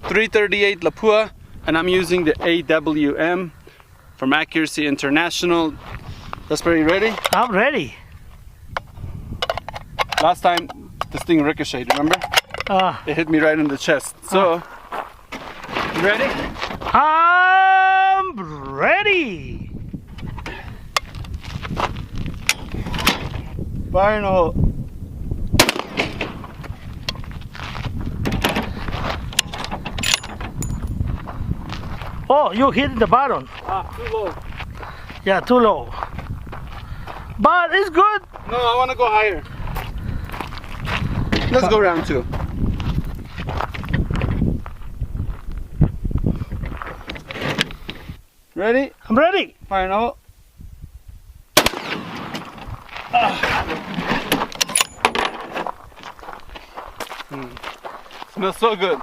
.338 Lapua, and I'm using the AWM from Accuracy International. That's pretty ready? I'm ready. Last time this thing ricocheted, remember? It hit me right in the chest. So, you ready? I'm ready. Fire in the hole. Oh, you hit the bottom. Too low. Yeah, too low. But it's good. No, I want to go higher. Let's go round 2. Ready? I'm ready. Fire in the hole. Smells so good.